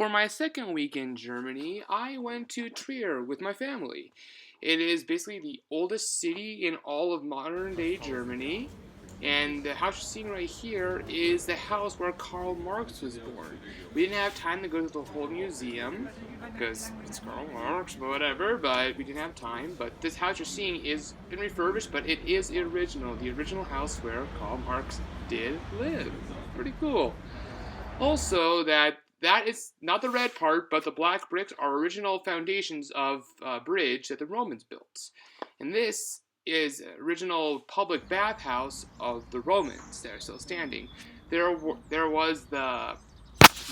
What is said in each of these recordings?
For my second week in Germany, I went to Trier with my family. It is basically the oldest city in all of modern-day Germany, and the house you're seeing right here is the house where Karl Marx was born. We didn't have time to go to the whole museum, because it's Karl Marx, whatever, but we didn't have time. But this house you're seeing is been refurbished, but it is the original house where Karl Marx did live. Pretty cool. Also, that is not the red part, but the black bricks are original foundations of a bridge that the Romans built. And this is original public bathhouse of the Romans that are still standing. There was the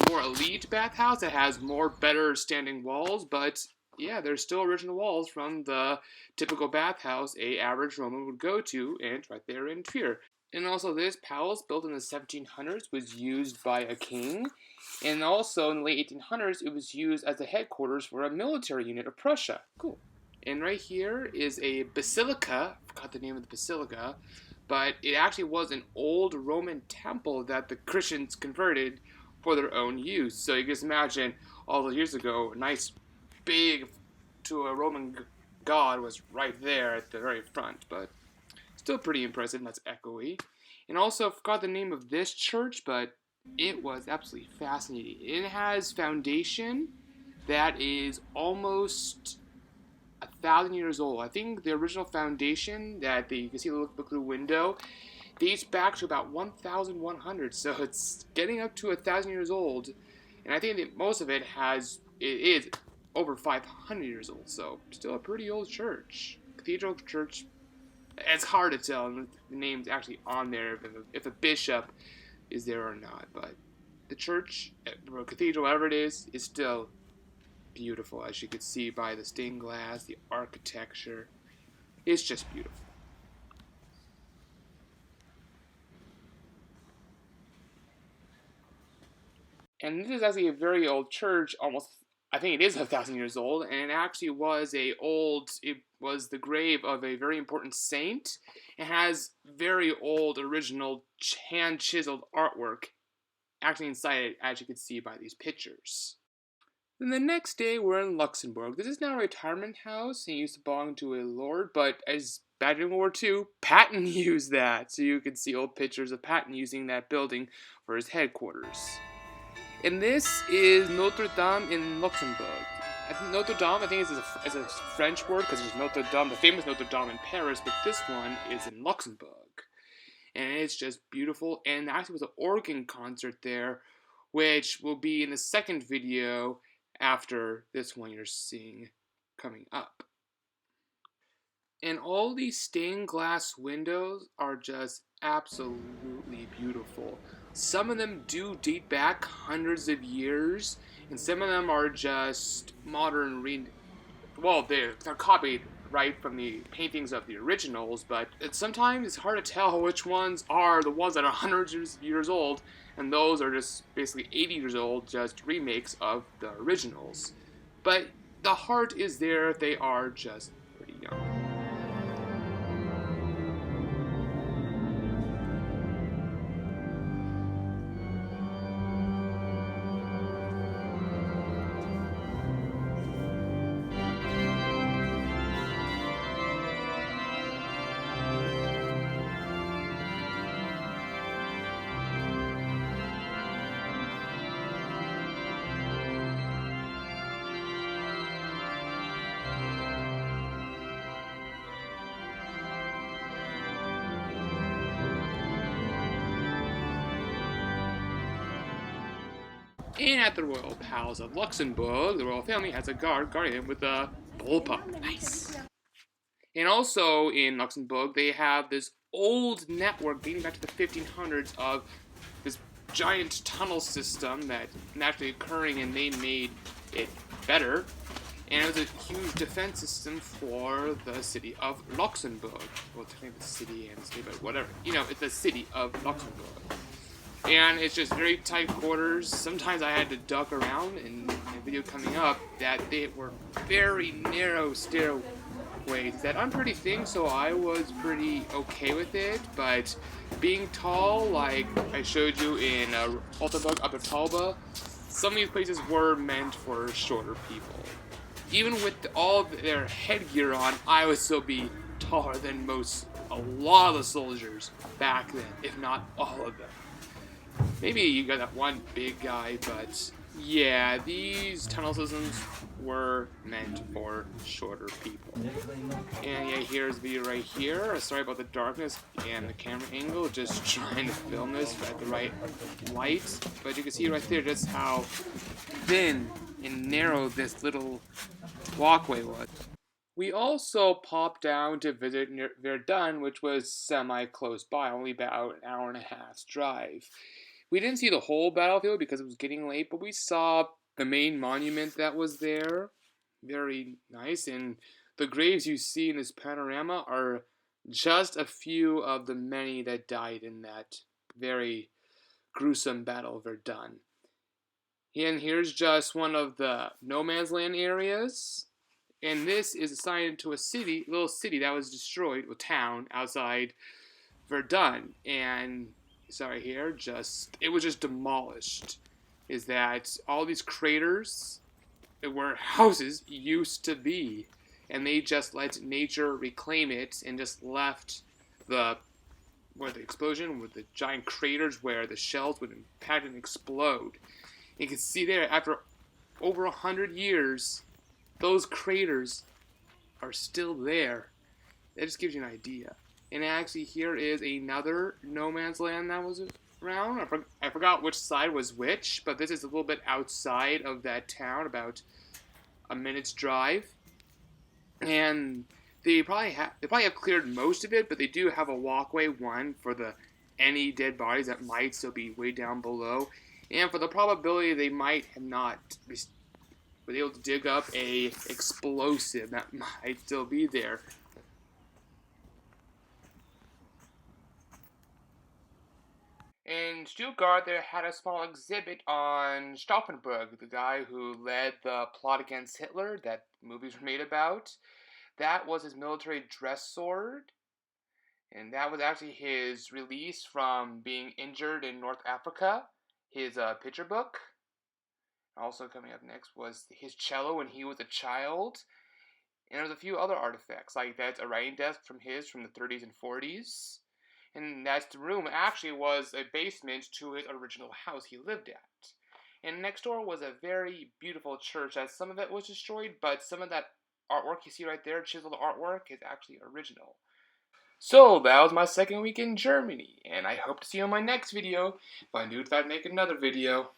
more elite bathhouse that has better standing walls, but yeah, there's still original walls from the typical bathhouse a average Roman would go to, and right there in Trier. And also, this palace, built in the 1700s, was used by a king. And also, in the late 1800s, it was used as the headquarters for a military unit of Prussia. Cool. And right here is a basilica. I forgot the name of the basilica. But it actually was an old Roman temple that the Christians converted for their own use. So you can just imagine, all those years ago, a nice, big, to a Roman god was right there at the very front. But still pretty impressive, and that's echoey. And also, I forgot the name of this church, but it was absolutely fascinating. It has foundation that is almost 1,000 years old. I think the original foundation that you can see look through the window dates back to about 1,100. So it's getting up to 1,000 years old, and I think that most of it is over 500 years old. So still a pretty old church, cathedral church. It's hard to tell the name's actually on there if a bishop is there or not, but the church, or cathedral, whatever it is still beautiful, as you could see by the stained glass, the architecture. It's just beautiful. And this is actually a very old church, I think it is 1,000 years old, and it actually was it was the grave of a very important saint. It has very old, original, hand-chiseled artwork actually inside it, as you can see by these pictures. Then the next day, we're in Luxembourg. This is now a retirement house, and it used to belong to a lord, but as back in World War II, Patton used that. So you can see old pictures of Patton using that building for his headquarters. And this is Notre Dame in Luxembourg. Notre Dame, I think, is a French word, because there's Notre Dame, the famous Notre Dame in Paris, but this one is in Luxembourg. And it's just beautiful. And there actually was an organ concert there, which will be in the second video after this one you're seeing coming up. And all these stained glass windows are just absolutely beautiful. Some of them do date back hundreds of years, and some of them are just modern they're copied right from the paintings of the originals, but sometimes it's hard to tell which ones are the ones that are hundreds of years old, and those are just basically 80 years old, just remakes of the originals. But the heart is there, they are just pretty young. And at the Royal Palace of Luxembourg, the royal family has a guardian with a bullpup. Nice. And also in Luxembourg, they have this old network dating back to the 1500s of this giant tunnel system that's naturally occurring, and they made it better. And it was a huge defense system for the city of Luxembourg. Well, technically the city and the state, but whatever. It's the city of Luxembourg. And it's just very tight quarters. Sometimes I had to duck around in the video coming up that they were very narrow stairways that I'm pretty thin, so I was pretty okay with it. But being tall, like I showed you in Altenburg, Upper Talba, some of these places were meant for shorter people. Even with all of their headgear on, I would still be taller than a lot of the soldiers back then, if not all of them. Maybe you got that one big guy, but yeah, these tunnel systems were meant for shorter people. And yeah, here's the view right here. Sorry about the darkness and the camera angle, just trying to film this at the right light. But you can see right there just how thin and narrow this little walkway was. We also popped down to visit near Verdun, which was semi-close by, only about an hour and a half's drive. We didn't see the whole battlefield because it was getting late, but we saw the main monument that was there. Very nice, and the graves you see in this panorama are just a few of the many that died in that very gruesome battle of Verdun. And here's just one of the no man's land areas. And this is assigned to a little city that was destroyed, a town outside Verdun. And sorry here, it was just demolished. Is that all these craters where houses used to be, and they just let nature reclaim it and just left the explosion with the giant craters where the shells would impact and explode. You can see there, after over 100 years, those craters are still there. That just gives you an idea. And actually, here is another no man's land that was around. I forgot which side was which, but this is a little bit outside of that town, about a minute's drive. And they probably have cleared most of it, but they do have a walkway, one for any dead bodies that might still be way down below, and for the probability they might have not been able to dig up a explosive that might still be there. In Stuttgart, they had a small exhibit on Stauffenberg, the guy who led the plot against Hitler that movies were made about. That was his military dress sword, and that was actually his release from being injured in North Africa, his picture book. Also coming up next was his cello when he was a child. And there's a few other artifacts, like that's a writing desk from the 30s and 40s. And that room actually was a basement to his original house he lived at. And next door was a very beautiful church, as some of it was destroyed, but some of that artwork you see right there, chiseled artwork, is actually original. So, that was my second week in Germany, and I hope to see you in my next video. If I do, if I make another video.